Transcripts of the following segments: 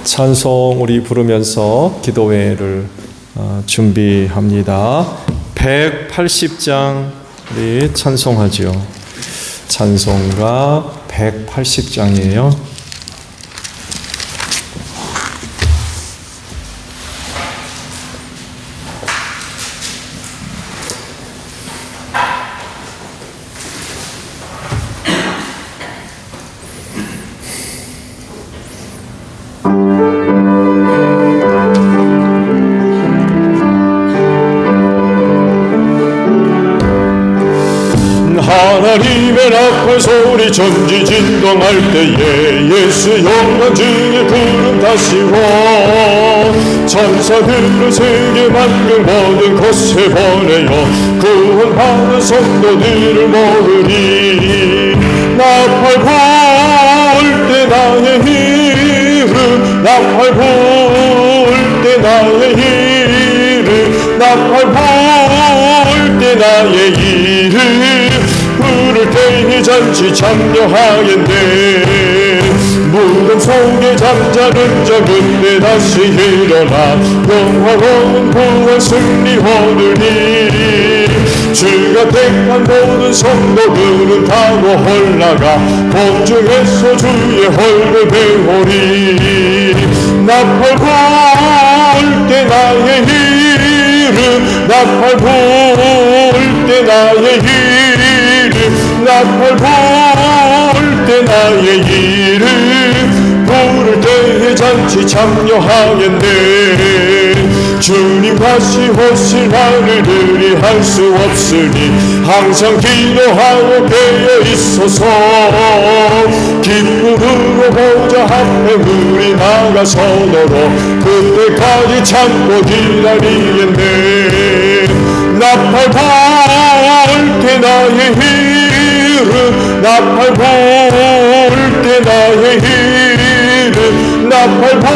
찬송 우리 부르면서 기도회를 준비합니다. 180장 우리 찬송하죠. 찬송가 180장이에요. 하나님의 나팔 소리 전지진동할 때에 예수 영광 중에 구름 다시 와 천사들을 세계 만국 모든 곳에 보내어 구원받은 성도들을 모으리. 나팔 불 때 나의 이름, 나팔 불 때 나의 이름, 나팔 불 때 나의 이름, 부를 때에 잔치 참여하겠네. 무덤 속에 잠자는 자 그때 다시 일어나 영화로운 구원 승리 얻으리. 주가 택한 모든 성도들은 타고 올라가 공중에서 주의 얼굴 배우리. 나팔 불 때 나의 이름, 나팔 불 때 나의 이름, 나팔 불 때 나의 이름, 부를 때에 잔치 참여하겠네. 주님 다시 오실 날을 느리할 수 없으니 항상 기도하고 깨어 있소서. 기쁨으로 보좌 앞에 우리 나가서도록 그때까지 참고 기다리겠네. 나팔 불 때 나의 이름, 나팔 불 때 나의 이름, 나팔 불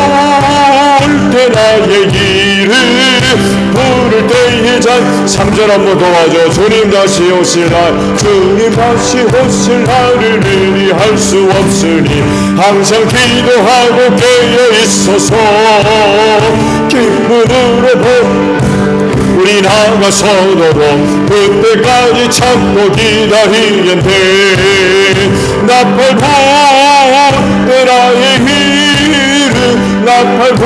때 나의 이름, 부를 때에 잔 3절 한번 도와줘. 주님 다시 오실 날, 주님 다시 오실 날을 느리할 수 없으니 항상 기도하고 깨어 있소서. 기쁨으로 우리 나가서도록 그때까지 참고 기다리겠네. 나팔 불 때 나의 이름, 나팔 불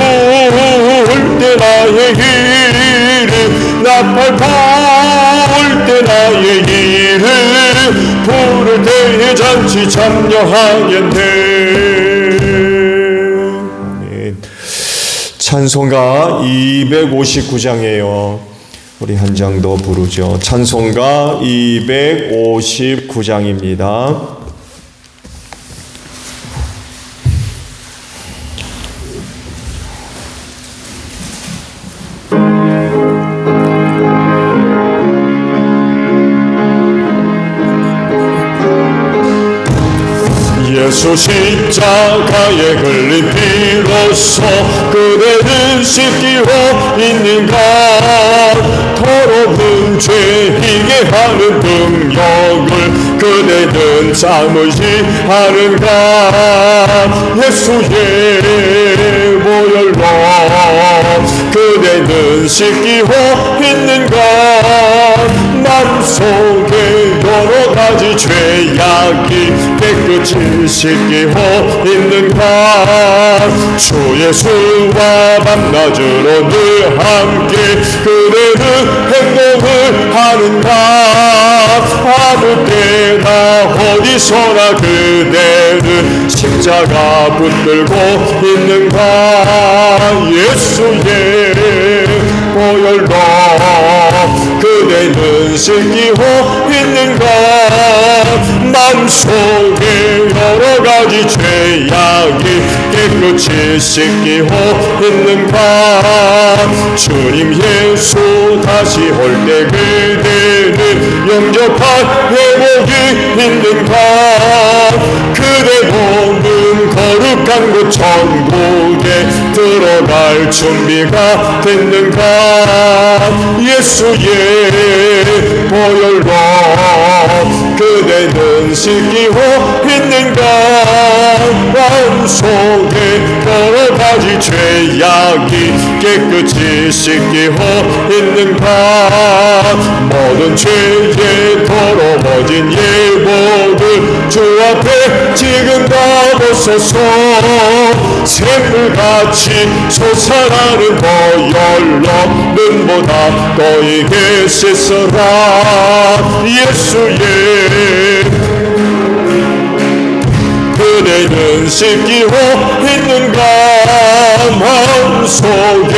때 나의 이름, 나팔 불 때 나의 이름, 부를 때에 잔치 참여하겠네. 찬송가 259장이에요. 우리 한 장 더 부르죠. 찬송가 259장입니다. 예수 십자가에 흘린 피로써 그대는 씻기고 있는가. 더러운 죄이게 하는 능력을 그대는 참으시 하는가. 예수의 보혈로 그대는 씻기고 있는가. 마음속에 여러 가지 죄악이 깨끗이 씻기고 있는가. 주 예수와 밤낮으로 늘 함께 그대는 행동을 하는가. 아무 때나 어디서나 그대는 십자가 붙들고 있는가. 예수의 보혈로 그대는 씻기고 있는가. 마음속에 여러 가지 죄악이 깨끗이 씻기고 있는가. 주님 예수 다시 올 때 그대는 영접할 회복이 있는가. 그대 몸은 거룩한 곳 천국에 들어갈 준비가 됐는가. 예수의 보혈로 깨끗이 씻기고 있는가. 모든 죄에 더러워진 예복을 주 앞에 지금 다 벗어서 샘물같이 솟아나는 보혈로 눈보다 너에게 씻어라. 예수의 그대는 씻기고 있는가. 마음속에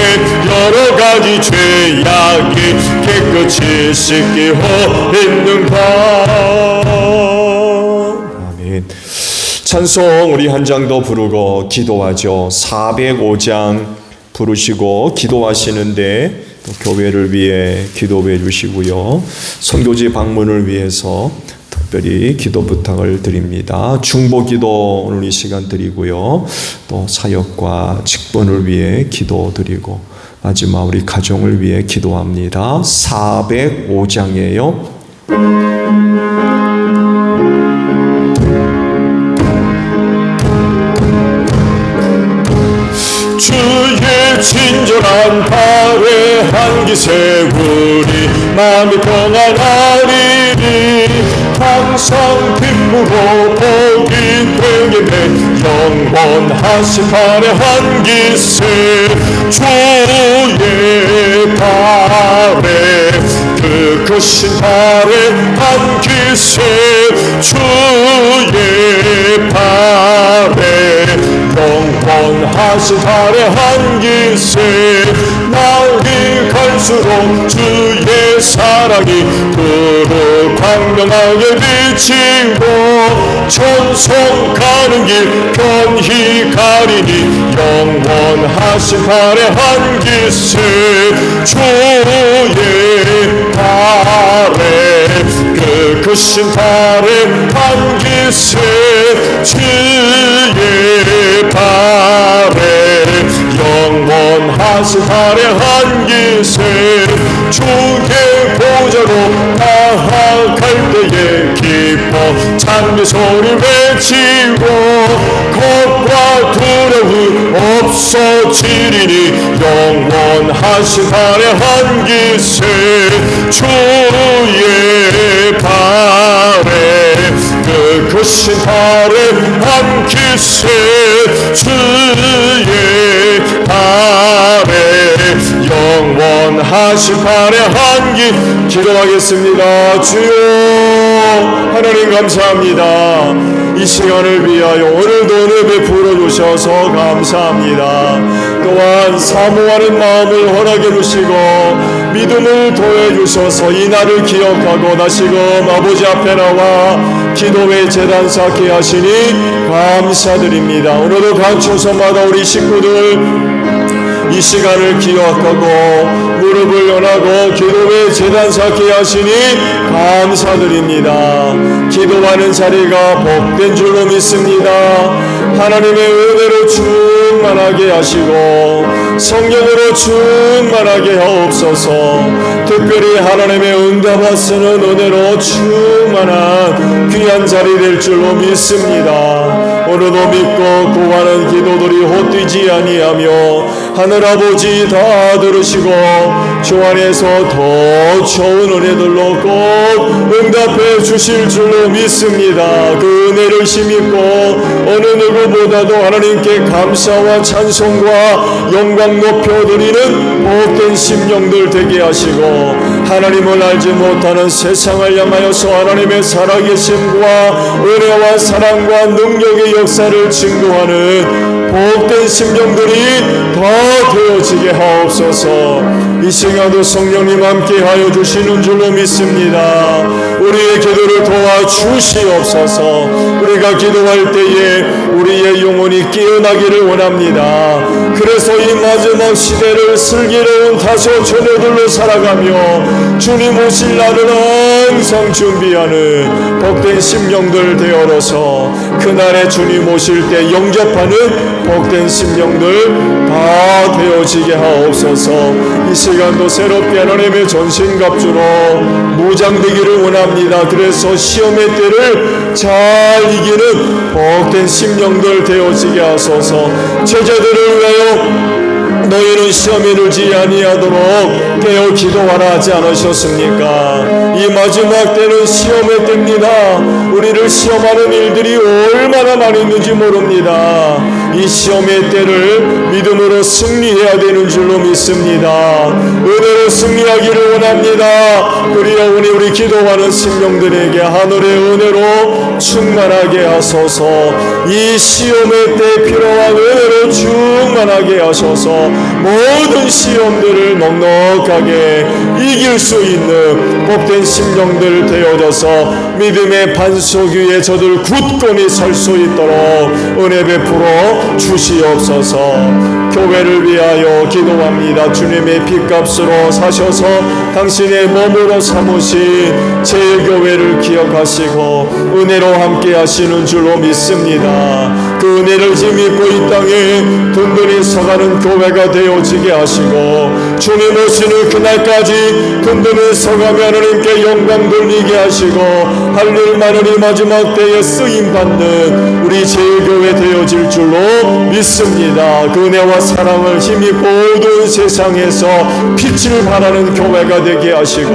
여러가지 죄악이 깨끗이 씻기고 있는가. 아멘. 찬송 우리 한 장 더 부르고 기도하죠. 405장 부르시고 기도하시는데 또 교회를 위해 기도해 주시고요. 선교지 방문을 위해서 특별히 기도 부탁을 드립니다. 중보기도 오늘 이 시간 드리고요. 또 사역과 직분을 위해 기도 드리고 마지막 우리 가정을 위해 기도합니다. 405장이에요. 주의 친절한 발에 한기 세우리 마음이 평안하리니 항상 기쁘고 복이 되게 영원하신 발에 한기 세 주의 발에 그 크신 발에 한기 세 주의 발에 영원하신 발에 한기 세 날이 갈수록 주의 사랑이 두루 광명하게 비치고 천성 가는 길 편히 가리니 영원하신 발에 한기 세 주의 발에 그 크신 발에 한기 세 주의 발에 영원하신 발에 한기 세 주의 보좌로 나아갈 때에 기뻐 찬미 소리 외치고 겁과 두려움 없어지리니 영원하신 발에 한기 세 주의 발에 그 크신 발에 한기 세 주의 발에 영원하신 발에 한기 기도하겠습니다. 주여 하나님 감사합니다. 이 시간을 위하여 오늘도 은혜 베풀어 주셔서 감사합니다. 또한 사모하는 마음을 허락해 주시고 믿음을 더해 주셔서 이 날을 기억하고 다시금 아버지 앞에 나와 기도의 제단 쌓게 하시니 감사드립니다. 오늘도 각 초소마다 우리 식구들 이 시간을 기억하고 무릎을 연하고 기도의 제단 쌓게 하시니 감사드립니다. 기도하는 자리가 복된 줄로 믿습니다. 하나님의 은혜로 충만하게 하시고 성령으로 충만하게 하옵소서. 특별히 하나님의 응답하시는 은혜로 충만한 귀한 자리 될 줄로 믿습니다. 오늘도 믿고 구하는 기도들이 헛되지 아니하며 하늘 아버지 다 들으시고 주 안에서 더 좋은 은혜들로 꼭 응답해 주실 줄로 믿습니다. 그 은혜를 힘입고 어느 누구보다도 하나님께 감사와 찬송과 영광 높여드리는 복된 심령들 되게 하시고 하나님을 알지 못하는 세상을 향하여서 하나님의 살아계심과 은혜와 사랑과 능력의 역사를 증거하는 복된 심령들이 더 되어지게 하옵소서. 이 시간도 성령님 함께하여 주시는 줄로 믿습니다. 우리의 기도를 도와주시옵소서. 우리가 기도할 때에 우리의 영혼이 깨어나기를 원합니다. 그래서 이 마지막 시대를 슬기로운 다소 처녀들로 살아가며 주님 오실 날을 항상 준비하는 복된 심령들 되어서 그날에 주님 오실 때 영접하는 복된 심령들 다 되어지게 하옵소서. 이 시간도 새롭게 하나님의 전신갑주로 무장되기를 원합니다. 그래서 시험의 때를 잘 이기는 복된 심령들 되어지게 하소서. 제자들을 위하여 너희는 시험에 들지 아니하도록 깨어 기도하라 하지 않으셨습니까? 이 마지막 때는 시험의 때입니다. 우리를 시험하는 일들이 얼마나 많이 있는지 모릅니다. 이 시험의 때를 믿음으로 승리해야 되는 줄로 믿습니다. 은혜로 승리하기를 원합니다. 그리하오니 우리 기도하는 생명들에게 하늘의 은혜로 충만하게 하소서. 이 시험의 때 필요한 은혜로 충만하게 하셔서 모든 시험들을 넉넉하게 이길 수 있는 복된 심령들 되어져서 믿음의 반석 위에 저들 굳건히 설 수 있도록 은혜 베풀어 주시옵소서. 교회를 위하여 기도합니다. 주님의 핏값으로 사셔서 당신의 몸으로 삼으신 제일교회를 기억하시고 은혜로 함께 하시는 줄로 믿습니다. 그 은혜를 힘입고 이 땅에 든든히 서가는 교회가 되어지게 하시고 주님 오시는 그날까지 든든히 서가며 하나님께 영광 돌리게 하시고 할 일 많은 이 마지막 때에 쓰임받는 우리 제일교회 되어질 줄로 믿습니다. 그 은혜와 사랑을 힘입고 모든 세상에서 빛을 발하는 교회가 되게 하시고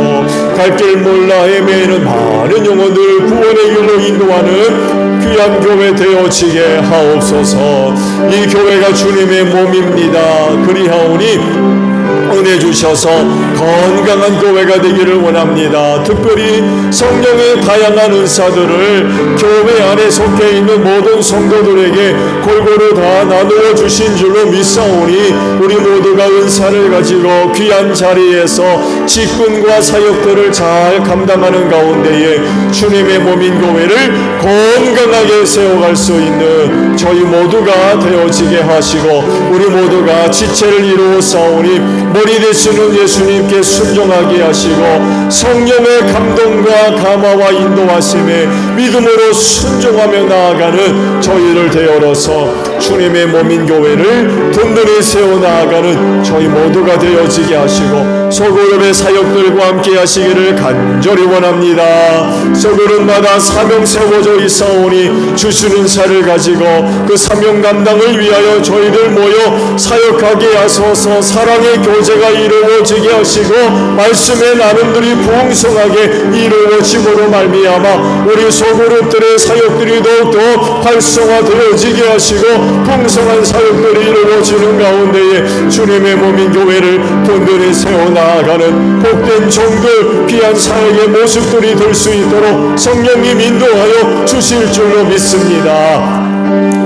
갈 길 몰라 헤매이는 많은 영혼들 구원의 길로 인도하는 귀한 교회 되어지게 하옵소서. 이 교회가 주님의 몸입니다. 그리하오니 은혜 주셔서 건강한 교회가 되기를 원합니다. 특별히 성령의 다양한 은사들을 교회 안에 속해 있는 모든 성도들에게 골고루 다 나누어 주신 줄로 믿사오니 우리 모두가 은사를 가지고 귀한 자리에서 직분과 사역들을 잘 감당하는 가운데에 주님의 몸인 교회를 건강하게 세워갈 수 있는 저희 모두가 되어지게 하시고 우리 모두가 지체를 이루어 싸우니 머리 되시는 예수님께 순종하게 하시고 성령의 감동과 감화와 인도하심에 믿음으로 순종하며 나아가는 저희를 되어서 주님의 몸인 교회를 든든히 세워나가는 저희 모두가 되어지게 하시고 소그룹의 사역들과 함께 하시기를 간절히 원합니다. 소그룹마다 사명 세워져 있사오니 주시는 사를 가지고 그 사명 감당을 위하여 저희들 모여 사역하게 하소서. 사랑의 교제가 이루어지게 하시고 말씀의 나눔들이 풍성하게 이루어짐으로 말미암아 우리 소그룹들의 사역들이 더욱더 활성화되어지게 하시고 풍성한 사역들이 이루어지는 가운데에 주님의 몸인 교회를 든든히 세워나가는 복된 종들 귀한 사역의 모습들이 될 수 있도록 성령님 인도하여 주실 줄로 믿습니다.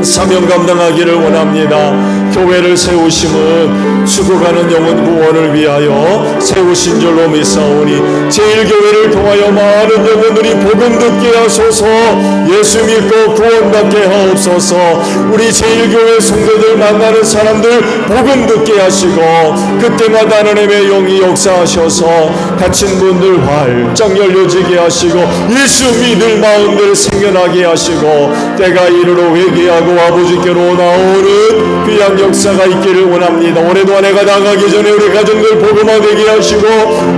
사명 감당하기를 원합니다. 교회를 세우심은 죽어가는 영혼 구원을 위하여 세우신 줄로 믿사오니 제일교회를 통하여 많은 영혼들이 복음 듣게 하소서. 예수 믿고 구원받게 하옵소서. 우리 제일교회 성도들 만나는 사람들 복음 듣게 하시고 그때마다 하나님의 영이 역사하셔서 갇힌 분들 활짝 열려지게 하시고 예수 믿을 마음들 생겨나게 하시고 때가 이르러 회개하고 아버지께로 나오는 귀한 역사가 있기를 원합니다. 올해도 한 해가 나가기 전에 우리 가정들 복음화되게 하시고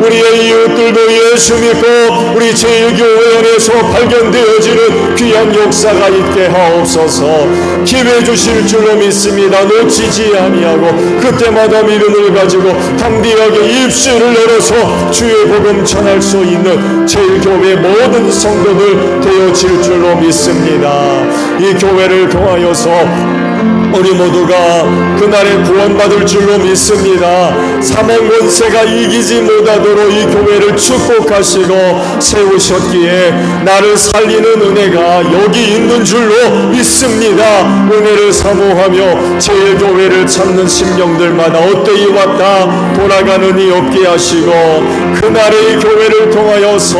우리의 이웃들도 예수 믿고 우리 제일교회 안에서 발견되어지는 귀한 역사가 있게 하옵소서. 기회 주실 줄로 믿습니다. 놓치지 아니하고 그때마다 믿음을 가지고 담대하게 입술을 열어서 주의 복음 전할 수 있는 제일교회 모든 성도들 되어질 줄로 믿습니다. 이 교회를 통하여서 우리 모두가 그날에 구원받을 줄로 믿습니다. 사망 권세가 이기지 못하도록 이 교회를 축복하시고 세우셨기에 나를 살리는 은혜가 여기 있는 줄로 믿습니다. 은혜를 사모하며 제일교회를 찾는 심령들마다 헛되이 왔다 돌아가는 이 없게 하시고 그날의 이 교회를 통하여서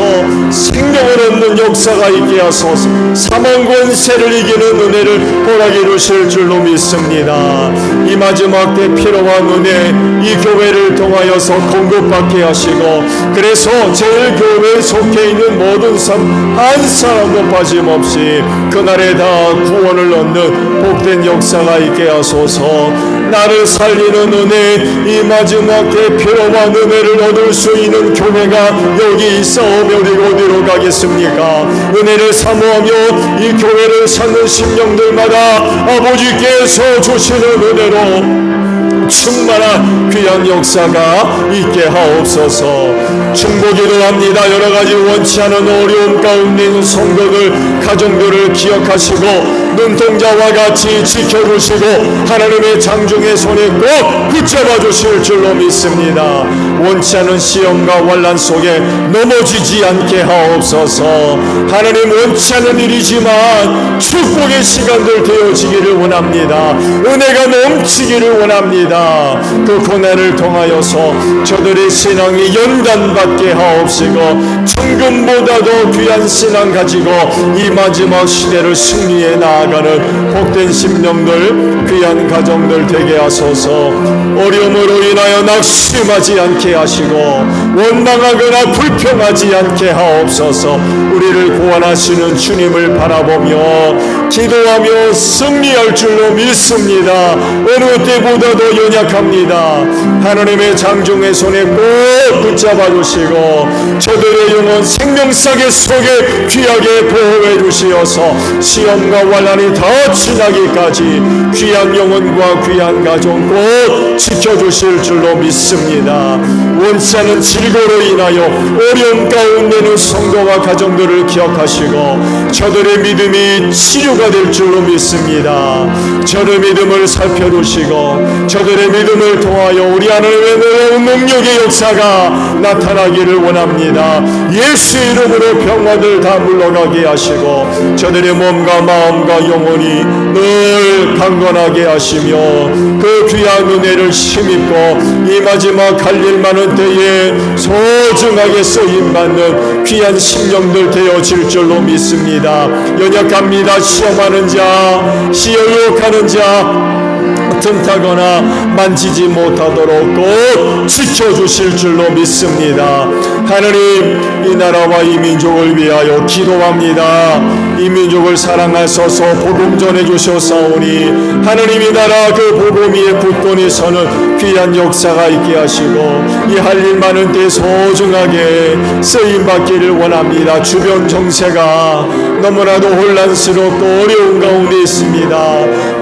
생명을 얻는 역사가 있게 하소서. 사망 권세를 이기는 은혜를 허락해 주실 줄로 믿습니다. 이 마지막 때 필요한 은혜 이 교회를 통하여서 공급받게 하시고 그래서 제일교회에 속해 있는 모든 삶 한 사람도 빠짐없이 그날에 다 구원을 얻는 복된 역사가 있게 하소서. 나를 살리는 은혜 이 마지막 때 필요한 은혜를 얻을 수 있는 교회가 여기 있사오며 어디로 가겠습니까? 은혜를 사모하며 이 교회를 찾는 심령들마다 아버지께서 주시는 은혜로 충만한 귀한 역사가 있게 하옵소서. 중보기도 합니다. 여러 가지 원치 않은 어려움 가운데 있는 성도들, 가정들을 기억하시고 눈동자와 같이 지켜주시고 하나님의 장중의 손에 꼭 붙잡아 주실 줄로 믿습니다. 원치 않은 시험과 환난 속에 넘어지지 않게 하옵소서. 하나님, 원치 않은 일이지만 축복의 시간들 되어지기를 원합니다. 은혜가 넘치기를 원합니다. 그 고난을 통하여서 저들의 신앙이 연단받게 하옵시고 천금보다도 귀한 신앙 가지고 이 마지막 시대를 승리해 나아가는 복된 심령들, 귀한 가정들 되게 하소서. 어려움으로 인하여 낙심하지 않게 하시고 원망하거나 불평하지 않게 하옵소서. 우리를 구원하시는 주님을 바라보며 기도하며 승리할 줄로 믿습니다. 어느 때보다도 연약합니다. 하나님의 장중의 손에 꼭 붙잡아 주시고 저들의 영혼 생명사계 속에 귀하게 보호해 주시어서 시험과 환난이 다 지나기까지 귀한 영혼과 귀한 가정 꼭 지켜주실 줄로 믿습니다. 원치 않은 질고로 인하여 어려움 가운데 있는 성도와 가정들을 기억하시고 저들의 믿음이 치료가 될 줄로 믿습니다. 저들의 믿음을 살펴주시고 저들의 믿음을 통하여 우리 하나님의 놀라운 능력의 역사가 나타나기를 원합니다. 예수 이름으로 병화들 다 물러가게 하시고 저들의 몸과 마음과 영혼이 늘 강건하게 하시며 그 귀한 은혜를 힘입고 이 마지막 갈 일 많은 때에 소중하게 쓰임받는 귀한 심령들 되어질 줄로 믿습니다. 연약합니다. 시험하는 자, 시험하는 자 틈타거나 만지지 못하도록 꼭 지켜주실 줄로 믿습니다. 하나님, 이 나라와 이 민족을 위하여 기도합니다. 이 민족을 사랑하셔서 복음 전해주셨사오니 하나님, 이 나라 그 복음 위에 굳건히 서는 귀한 역사가 있게 하시고 이 할 일 많은 때 소중하게 쓰임받기를 원합니다. 주변 정세가 너무나도 혼란스럽고 어려운 가운데 있습니다.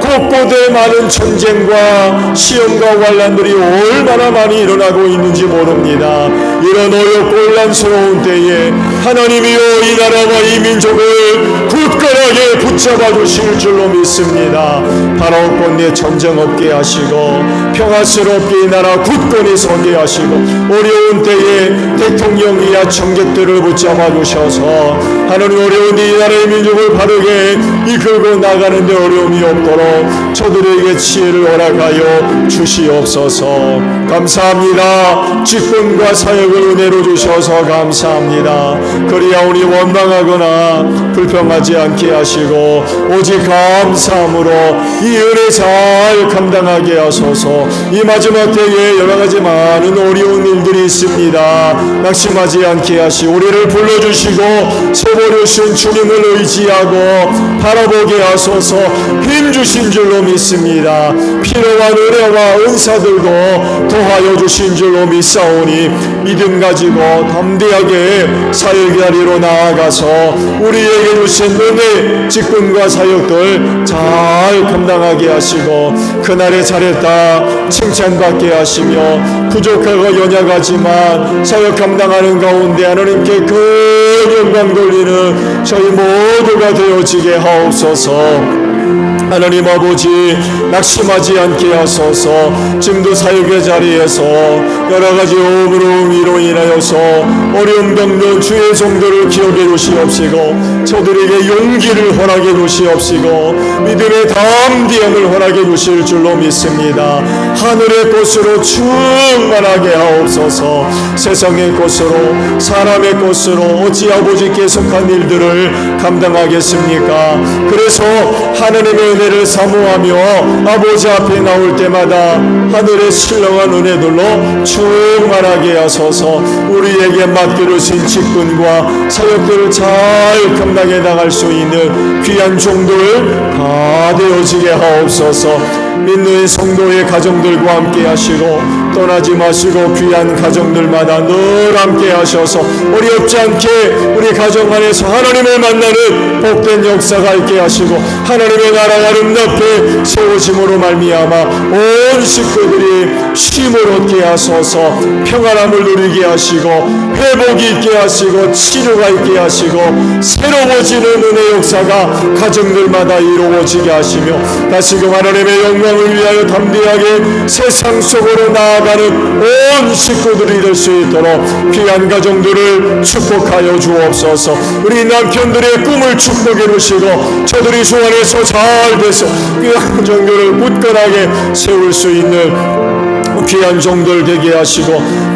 곳곳에 많은 전쟁과 시험과 환난들이 얼마나 많이 일어나고 있는지 모릅니다. 이런 어렵고 혼란스러운 때에 하나님이여 이 나라와 이 민족을 굳건하게 붙잡아 주실 줄로 믿습니다. 바라옵건대 전쟁 없게 하시고 평화스럽게 이 나라 굳건히 서게 하시고 어려운 때에 대통령이야 정객들을 붙잡아 주셔서 하나님, 어려운 이 나라의 민족을 바르게 이끌고 나가는데 어려움이 없도록 저들에게 지혜를 허락하여 주시옵소서. 감사합니다. 직분과 사역을 은혜로 주셔서 감사합니다. 그리하오니 원망하거나 불평하지 않게 하시고 오직 감사함으로 이 은혜 잘 감당하게 하소서. 이 마지막 때에 여러 가지 많은 어려운 일들이 있습니다. 낙심하지 않게 하시고 우리를 불러주시고 세워주신 주님을 의지하고 바라보게 하소서. 힘주신 줄로 믿습니다. 필요한 은혜와 은사들도 더하여 주신 줄로 믿사오니 믿음 가지고 담대하게 사역의 자리로 나아가서 우리에게 주신 은혜, 직분과 사역들 잘 감당하게 하시고 그날에 잘했다 칭찬받게 하시며 부족하고 연약하지만 사역 감당하는 가운데 하나님께 큰 영광 돌리는 저희 모두가 되어지게 하옵소서. 하나님 아버지, 낙심하지 않게 하소서. 지금도 사역의 자리에서 여러 가지 어려움으로 인하여서 어려움 겪는 주의 종들을 기억해 주시옵시고 저들에게 용기를 허락해 주시옵시고 믿음의 담대함을 허락해 주실 줄로 믿습니다. 하늘의 꽃으로 충만하게 하옵소서. 세상의 꽃으로 사람의 꽃으로 어찌 아버지께 속한 일들을 감당하겠습니까? 그래서 하나님의 은혜를 사모하며 아버지 앞에 나올 때마다 하늘의 신령한 은혜들로 충만하게 하소서. 우리에게 맡겨주신 직분과 사역들을 잘 감당해 나갈 수 있는 귀한 종들 다 되어지게 하옵소서. 믿는 성도의 가정들과 함께 하시고 떠나지 마시고 귀한 가정들마다 늘 함께 하셔서 어렵지 않게 우리 가정 안에서 하나님을 만나는 복된 역사가 있게 하시고 하나님의 나라가 아름답게 세워짐으로 말미암아 온 식구들이 쉼을 얻게 하소서. 평안함을 누리게 하시고 회복이 있게 하시고 치료가 있게 하시고 새로워지는 은혜 역사가 가정들마다 이루어지게 하시며 다시금 하나님의 영광을 위하여 담대하게 세상 속으로 나아가는 온 식구들이 될 수 있도록 귀한 가정들을 축복하여 주옵소서. 우리 남편들의 꿈을 축복해 주시고 저들이 주 안에서 잘 돼서 귀한 가정들을 굳건하게 세울 수 있는 귀한 종들 되게 하시고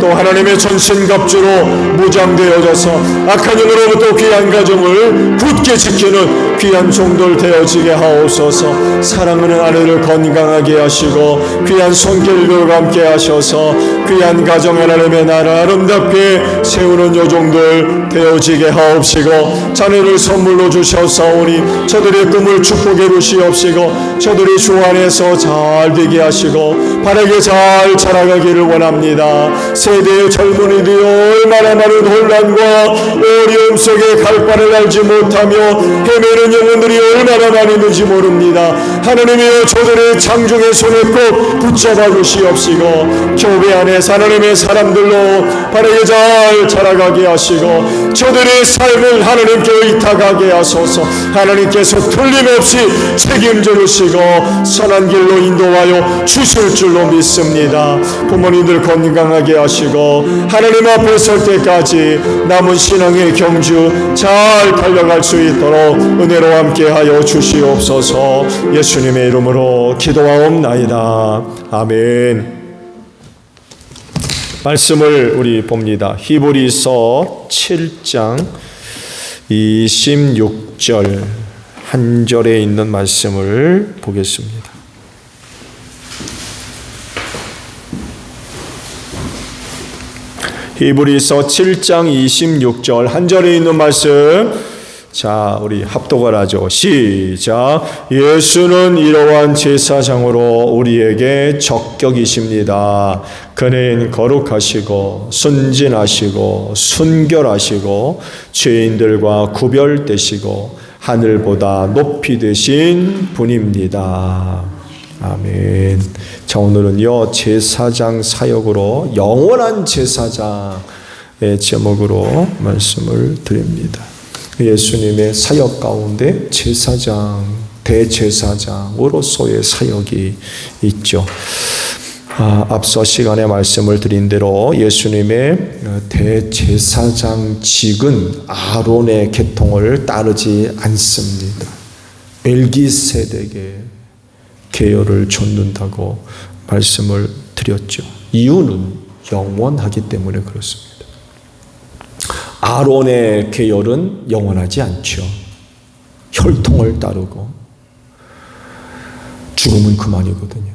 또 하나님의 전신갑주로 무장되어져서 악한 영으로부터 귀한 가정을 굳게 지키는 귀한 종들 되어지게 하옵소서. 사랑하는 아내를 건강하게 하시고 귀한 손길들과 함께 하셔서 귀한 가정 하나님의 나라 아름답게 세우는 요종들 되어지게 하옵시고 자녀를 선물로 주셨사오니 저들의 꿈을 축복해 주시옵시고 저들이 주 안에서 잘 되게 하시고 바르게 잘 자라가기를 원합니다. 세대의 젊은이들이 얼마나 많은 혼란과 어려움 속에 갈 바를 알지 못하며 헤매는 영혼들이 얼마나 많이 있는지 모릅니다. 하나님이여 저들의 장중의 손에 꼭 붙잡아 주시옵시고 교회 안에 하나님의 사람들로 바르게 잘 자라가게 하시고 저들의 삶을 하나님께 의탁하게 하소서. 하나님께서 틀림없이 책임져 주시고 선한 길로 인도하여 주실 줄로 믿습니다. 부모님들 건강하게 하시고 하나님 앞에 설 때까지 남은 신앙의 경주 잘 달려갈 수 있도록 은혜로 함께하여 주시옵소서. 예수님의 이름으로 기도하옵나이다. 아멘. 말씀을 우리 봅니다. 히브리서 7장 26절 한 절에 있는 말씀을 보겠습니다. 히브리서 7장 26절 한 절에 있는 말씀, 자 우리 합독을 하죠. 시작. 예수는 이러한 제사장으로 우리에게 적격이십니다. 그는 거룩하시고 순진하시고 순결하시고 죄인들과 구별되시고 하늘보다 높이 되신 분입니다. 아멘. 자 오늘은요 제사장 사역으로 영원한 제사장의 제목으로 말씀을 드립니다. 예수님의 사역 가운데 제사장, 대제사장으로서의 사역이 있죠. 앞서 시간에 말씀을 드린 대로 예수님의 대제사장직은 아론의 계통을 따르지 않습니다. 멜기세덱의 계열을 좇는다고 말씀을 드렸죠. 이유는 영원하기 때문에 그렇습니다. 아론의 계열은 영원하지 않죠. 혈통을 따르고 죽으면 그만이거든요.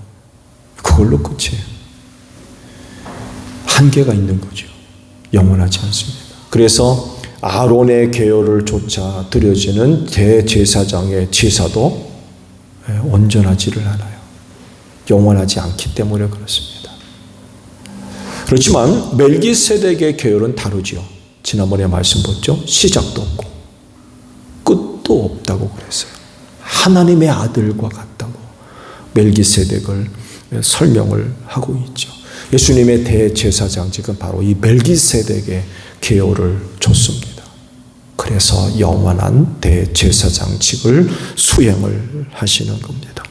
그걸로 끝이에요. 한계가 있는 거죠. 영원하지 않습니다. 그래서 아론의 계열을 쫓아 드려지는 대제사장의 제사도 온전하지를 않아요. 영원하지 않기 때문에 그렇습니다. 그렇지만 멜기세덱의 계열은 다르죠. 지난번에 말씀 보죠. 시작도 없고 끝도 없다고 그랬어요. 하나님의 아들과 같다고 멜기세덱을 설명을 하고 있죠. 예수님의 대제사장직은 바로 이 멜기세덱의 계열을 줬습니다. 그래서 영원한 대제사장직을 수행을 하시는 겁니다.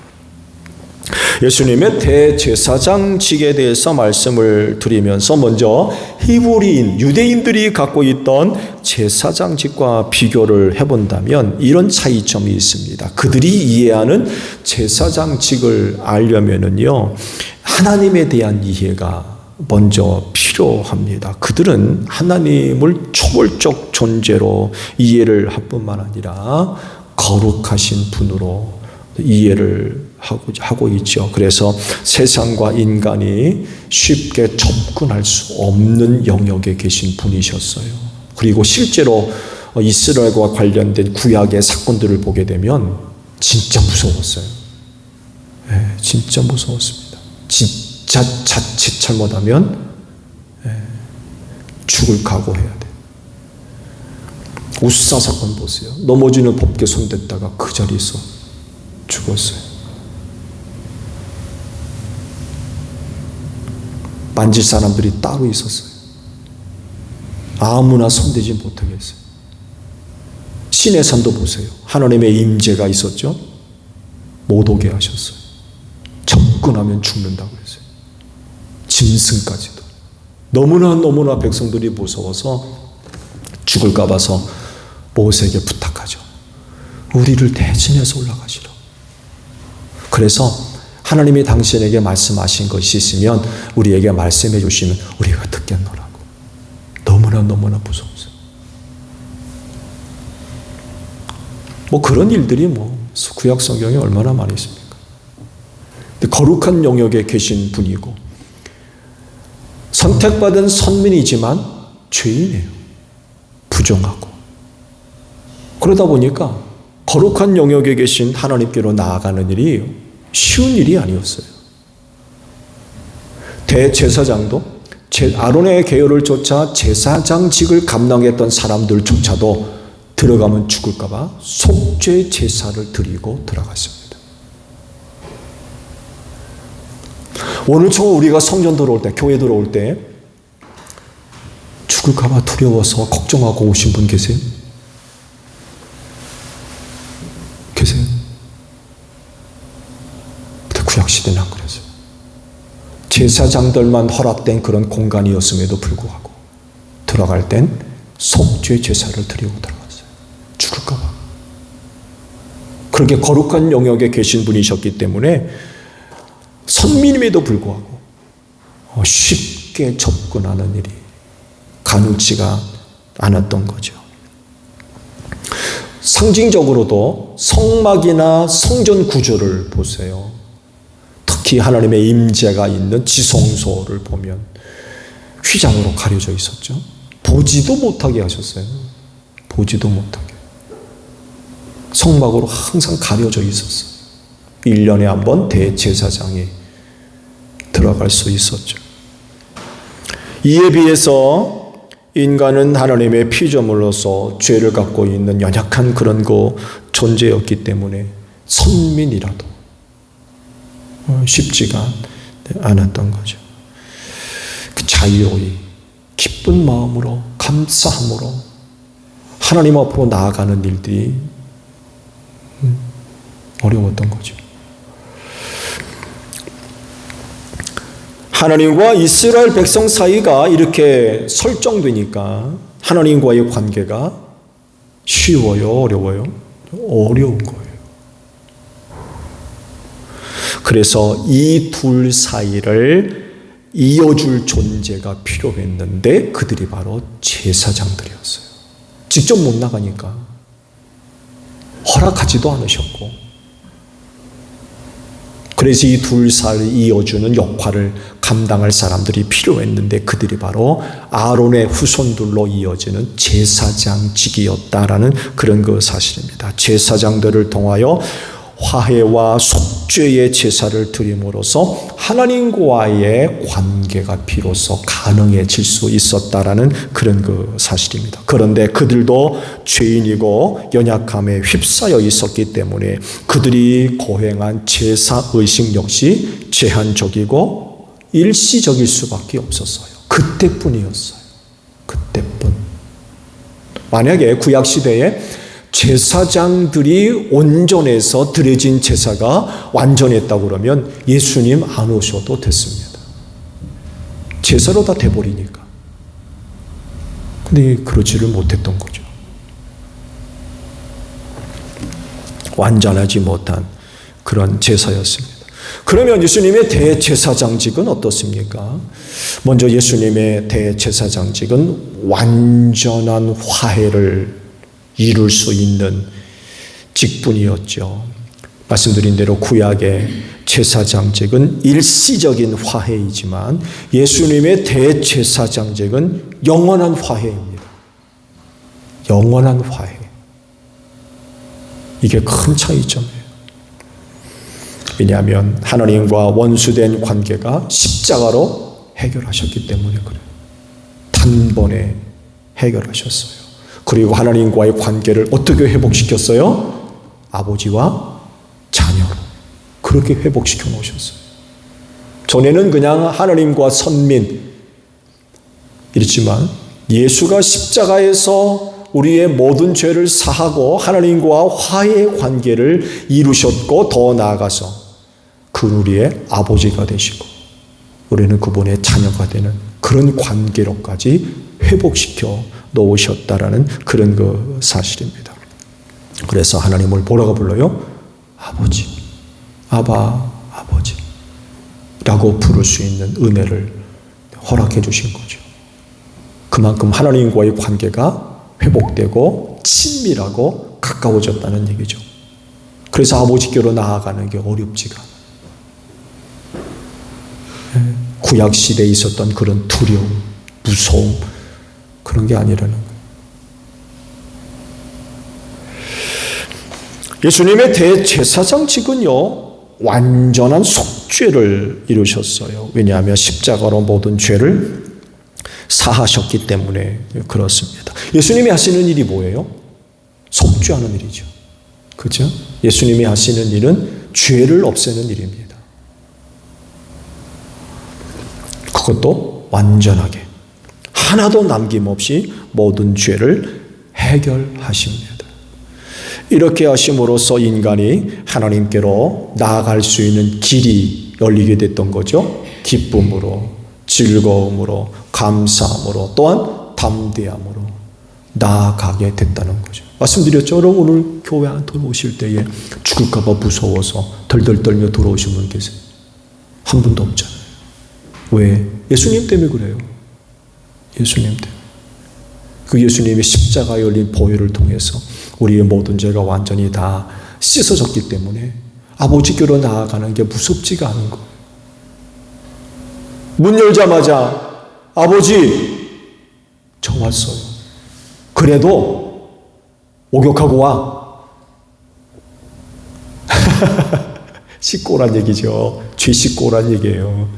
예수님의 대제사장직에 대해서 말씀을 드리면서 먼저 히브리인, 유대인들이 갖고 있던 제사장직과 비교를 해본다면 이런 차이점이 있습니다. 그들이 이해하는 제사장직을 알려면은요, 하나님에 대한 이해가 먼저 필요합니다. 그들은 하나님을 초월적 존재로 이해를 할 뿐만 아니라 거룩하신 분으로 이해를 하고 있죠. 그래서 세상과 인간이 쉽게 접근할 수 없는 영역에 계신 분이셨어요. 그리고 실제로 이스라엘과 관련된 구약의 사건들을 보게 되면 진짜 무서웠어요. 네, 진짜 무서웠습니다. 진짜 자칫 잘못하면 죽을 각오해야 돼. 우스사 사건 보세요. 넘어지는 법궤 손댔다가 그 자리에서 죽었어요. 만질 사람들이 따로 있었어요. 아무나 손대지 못하게 했어요. 신의 산도 보세요. 하나님의 임재가 있었죠. 못 오게 하셨어요. 접근하면 죽는다고 했어요. 짐승까지도. 너무나 백성들이 무서워서 죽을까 봐서 모세에게 부탁하죠. 우리를 대신해서 올라가시라. 그래서 하나님이 당신에게 말씀하신 것이 있으면 우리에게 말씀해 주시면 우리가 듣겠노라고. 너무나 무서웠어요. 그런 일들이 구약 성경에 얼마나 많이 있습니까? 거룩한 영역에 계신 분이고 선택받은 선민이지만 죄인이에요. 부정하고. 그러다 보니까 거룩한 영역에 계신 하나님께로 나아가는 일이 쉬운 일이 아니었어요. 대제사장도 아론의 계율을 쫓아 제사장직을 감당했던 사람들조차도 들어가면 죽을까 봐 속죄 제사를 드리고 들어갔습니다. 오늘처럼 우리가 성전 들어올 때, 교회 들어올 때 죽을까 봐 두려워서 걱정하고 오신 분 계세요? 계세요? 근데 구약시대는 안 그랬어요. 제사장들만 허락된 그런 공간이었음에도 불구하고 들어갈 땐 속죄 제사를 드리고 들어갔어요. 죽을까 봐. 그렇게 거룩한 영역에 계신 분이셨기 때문에 선민임에도 불구하고 쉽게 접근하는 일이 가능치가 않았던 거죠. 상징적으로도 성막이나 성전 구조를 보세요. 특히 하나님의 임재가 있는 지성소를 보면 휘장으로 가려져 있었죠. 보지도 못하게 하셨어요. 보지도 못하게. 성막으로 항상 가려져 있었어요. 1년에 한 번 대제사장이 들어갈 수 있었죠. 이에 비해서 인간은 하나님의 피조물로서 죄를 갖고 있는 연약한 그런 존재였기 때문에 선민이라도 쉽지가 않았던 거죠. 그 자유의 기쁜 마음으로 감사함으로 하나님 앞으로 나아가는 일들이 어려웠던 거죠. 하나님과 이스라엘 백성 사이가 이렇게 설정되니까 하나님과의 관계가 쉬워요? 어려워요? 어려운 거예요. 그래서 이 둘 사이를 이어줄 존재가 필요했는데 그들이 바로 제사장들이었어요. 직접 못 나가니까 허락하지도 않으셨고, 그래서 이 둘 사이를 이어주는 역할을 감당할 사람들이 필요했는데 그들이 바로 아론의 후손들로 이어지는 제사장직이었다라는 그런 사실입니다. 제사장들을 통하여 화해와 속죄의 제사를 드림으로써 하나님과의 관계가 비로소 가능해질 수 있었다라는 그런 사실입니다. 그런데 그들도 죄인이고 연약함에 휩싸여 있었기 때문에 그들이 거행한 제사의식 역시 제한적이고 일시적일 수밖에 없었어요. 그때뿐이었어요. 그때뿐. 만약에 구약시대에 제사장들이 온전해서 드려진 제사가 완전했다고 그러면 예수님 안 오셔도 됐습니다. 제사로 다 돼버리니까. 근데 그러지를 못했던 거죠. 완전하지 못한 그런 제사였습니다. 그러면 예수님의 대제사장직은 어떻습니까? 먼저 예수님의 대제사장직은 완전한 화해를 이룰 수 있는 직분이었죠. 말씀드린 대로 구약의 제사장직은 일시적인 화해이지만 예수님의 대제사장직은 영원한 화해입니다. 영원한 화해. 이게 큰 차이점이에요. 왜냐하면 하나님과 원수된 관계가 십자가로 해결하셨기 때문에 그래요. 단번에 해결하셨어요. 그리고 하나님과의 관계를 어떻게 회복시켰어요? 아버지와 자녀로 그렇게 회복시켜 놓으셨어요. 전에는 그냥 하나님과 선민 이랬지만 예수가 십자가에서 우리의 모든 죄를 사하고 하나님과 화해의 관계를 이루셨고 더 나아가서 그 우리의 아버지가 되시고 우리는 그분의 자녀가 되는 그런 관계로까지 회복시켜 놓으셨다라는 그런 그 사실입니다. 그래서 하나님을 뭐라고 불러요? 아버지, 아바, 아버지 라고 부를 수 있는 은혜를 허락해 주신 거죠. 그만큼 하나님과의 관계가 회복되고 친밀하고 가까워졌다는 얘기죠. 그래서 아버지께로 나아가는 게 어렵지가 않아요. 구약시대에 있었던 그런 두려움, 무서움 그런 게 아니라는 거예요. 예수님의 대제사장직은요 완전한 속죄를 이루셨어요. 왜냐하면 십자가로 모든 죄를 사하셨기 때문에 그렇습니다. 예수님이 하시는 일이 뭐예요? 속죄하는 일이죠. 그렇죠? 예수님이 하시는 일은 죄를 없애는 일입니다. 그것도 완전하게 하나도 남김없이 모든 죄를 해결하십니다. 이렇게 하심으로써 인간이 하나님께로 나아갈 수 있는 길이 열리게 됐던 거죠. 기쁨으로, 즐거움으로, 감사함으로, 또한 담대함으로 나아가게 됐다는 거죠. 말씀드렸죠. 여러분 오늘 교회 안 들어오실 때에 죽을까 봐 무서워서 덜덜 떨며 들어오신 분 계세요? 한 분도 없잖아요. 왜? 예수님 때문에 그래요. 예수님 때문에. 그 예수님의 십자가 열린 보혈을 통해서 우리의 모든 죄가 완전히 다 씻어졌기 때문에 아버지께로 나아가는 게 무섭지가 않은 거예요. 문 열자마자 아버지 저 왔어요. 그래도 목욕하고 와. 씻고 오란 얘기죠. 죄 씻고 오란 얘기예요.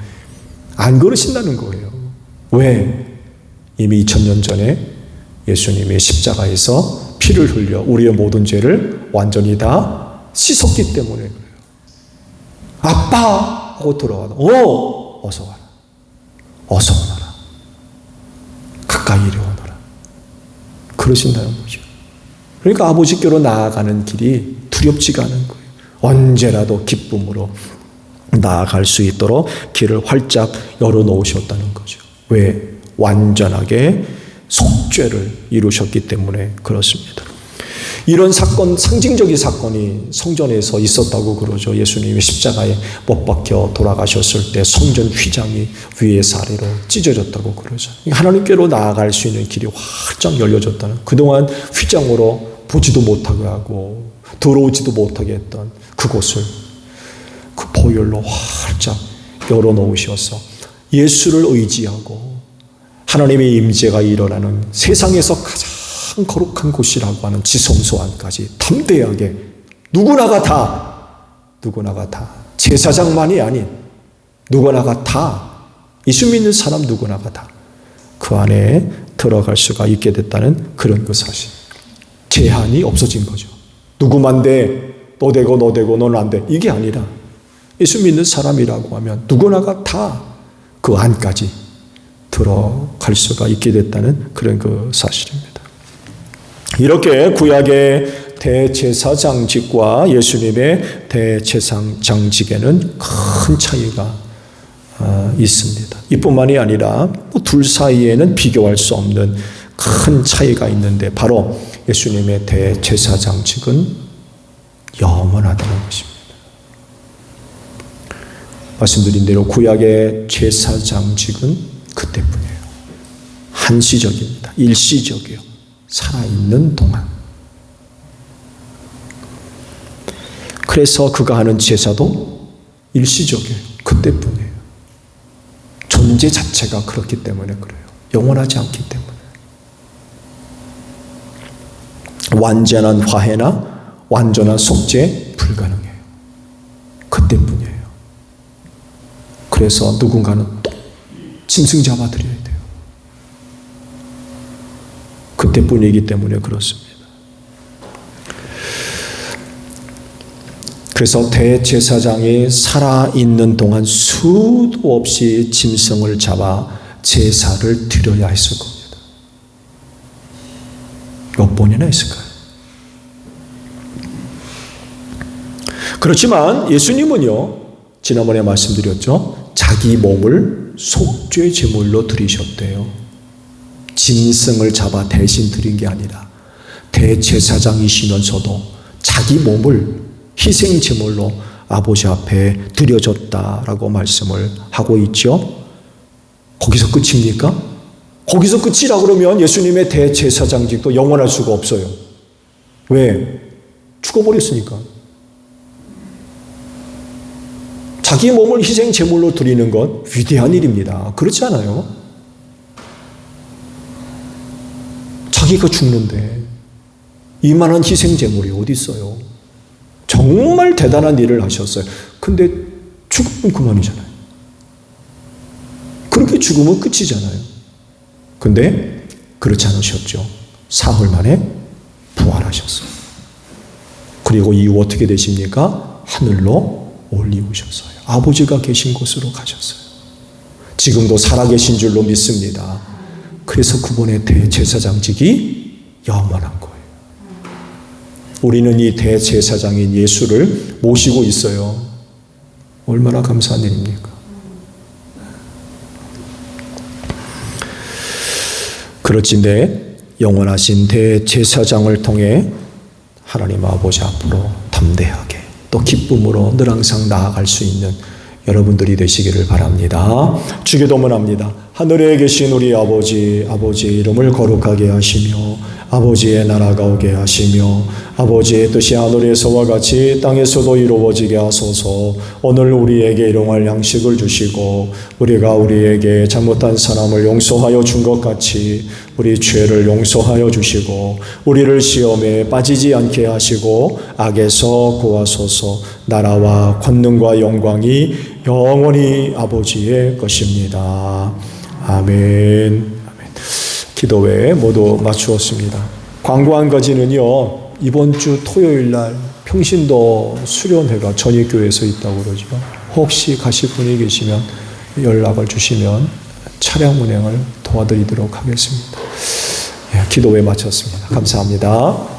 안 그러신다는 거예요. 왜? 이미 2000년 전에 예수님이 십자가에서 피를 흘려 우리의 모든 죄를 완전히 다 씻었기 때문에 그래요. 아빠 하고 들어와서 어서 와라. 어서 오너라. 가까이 이리 오너라. 그러신다는 거죠. 그러니까 아버지께로 나아가는 길이 두렵지가 않은 거예요. 언제라도 기쁨으로 나아갈 수 있도록 길을 활짝 열어놓으셨다는 거죠. 왜? 완전하게 속죄를 이루셨기 때문에 그렇습니다. 이런 사건, 상징적인 사건이 성전에서 있었다고 그러죠. 예수님이 십자가에 못 박혀 돌아가셨을 때 성전 휘장이 위에서 아래로 찢어졌다고 그러죠. 하나님께로 나아갈 수 있는 길이 활짝 열려졌다는, 그동안 휘장으로 보지도 못하게 하고 들어오지도 못하게 했던 그곳을 그 보혈로 활짝 열어놓으셔서 예수를 의지하고 하나님의 임재가 일어나는 세상에서 가장 거룩한 곳이라고 하는 지성소 안까지 담대하게 누구나가 다 제사장만이 아닌 누구나가 다, 예수 믿는 사람 누구나가 다 그 안에 들어갈 수가 있게 됐다는 그런 그 사실. 제한이 없어진 거죠. 누구만 돼, 너 되고 너 되고 너는 안 돼, 이게 아니라 예수 믿는 사람이라고 하면 누구나가 다 그 안까지 들어갈 수가 있게 됐다는 그런 그 사실입니다. 이렇게 구약의 대제사장직과 예수님의 대제사장직에는 큰 차이가 있습니다. 이뿐만이 아니라 둘 사이에는 비교할 수 없는 큰 차이가 있는데 바로 예수님의 대제사장직은 영원하다는 것입니다. 말씀드린 대로 구약의 제사장직은 그때뿐이에요. 한시적입니다. 일시적이에요. 살아있는 동안. 그래서 그가 하는 제사도 일시적이에요. 그때뿐이에요. 존재 자체가 그렇기 때문에 그래요. 영원하지 않기 때문에. 완전한 화해나 완전한 속죄 불가능해요. 그때 그때뿐이에요. 그래서 누군가는 또 짐승 잡아드려야 돼요. 그때뿐이기 때문에 그렇습니다. 그래서 대제사장이 살아있는 동안 수도 없이 짐승을 잡아 제사를 드려야 했을 겁니다. 몇 번이나 했을까요? 그렇지만 예수님은요, 지난번에 말씀드렸죠, 자기 몸을 속죄 제물로 드리셨대요. 짐승을 잡아 대신 드린 게 아니라 대제사장이시면서도 자기 몸을 희생 제물로 아버지 앞에 드려졌다라고 말씀을 하고 있죠. 거기서 끝입니까? 거기서 끝이라 그러면 예수님의 대제사장직도 영원할 수가 없어요. 왜? 죽어버렸으니까. 자기 몸을 희생 제물로 드리는 것 위대한 일입니다. 그렇지 않아요? 자기가 죽는데 이만한 희생 제물이 어디 있어요? 정말 대단한 일을 하셨어요. 근데 죽으면 그만이잖아요. 그렇게 죽으면 끝이잖아요. 근데 그렇지 않으셨죠. 사흘 만에 부활하셨어요. 그리고 이후 어떻게 되십니까? 하늘로 올리우셨어요. 아버지가 계신 곳으로 가셨어요. 지금도 살아계신 줄로 믿습니다. 그래서 그분의 대제사장직이 영원한 거예요. 우리는 이 대제사장인 예수를 모시고 있어요. 얼마나 감사한 일입니까? 그렇진데 영원하신 대제사장을 통해 하나님 아버지 앞으로 담대하게 또 기쁨으로 늘 항상 나아갈 수 있는 여러분들이 되시기를 바랍니다. 주기도문합니다. 하늘에 계신 우리 아버지, 아버지의 이름을 거룩하게 하시며 아버지의 나라가 오게 하시며 아버지의 뜻이 하늘에서와 같이 땅에서도 이루어지게 하소서. 오늘 우리에게 일용할 양식을 주시고 우리가 우리에게 잘못한 사람을 용서하여 준 것 같이 우리 죄를 용서하여 주시고 우리를 시험에 빠지지 않게 하시고 악에서 구하소서. 나라와 권능과 영광이 영원히 아버지의 것입니다. 아멘. 기도회 모두 마치었습니다. 광고 한 가지는요, 이번 주 토요일 날 평신도 수련회가 전익교회에서 있다고 그러죠. 혹시 가실 분이 계시면 연락을 주시면 차량 운행을 도와드리도록 하겠습니다. 기도회 마쳤습니다. 감사합니다.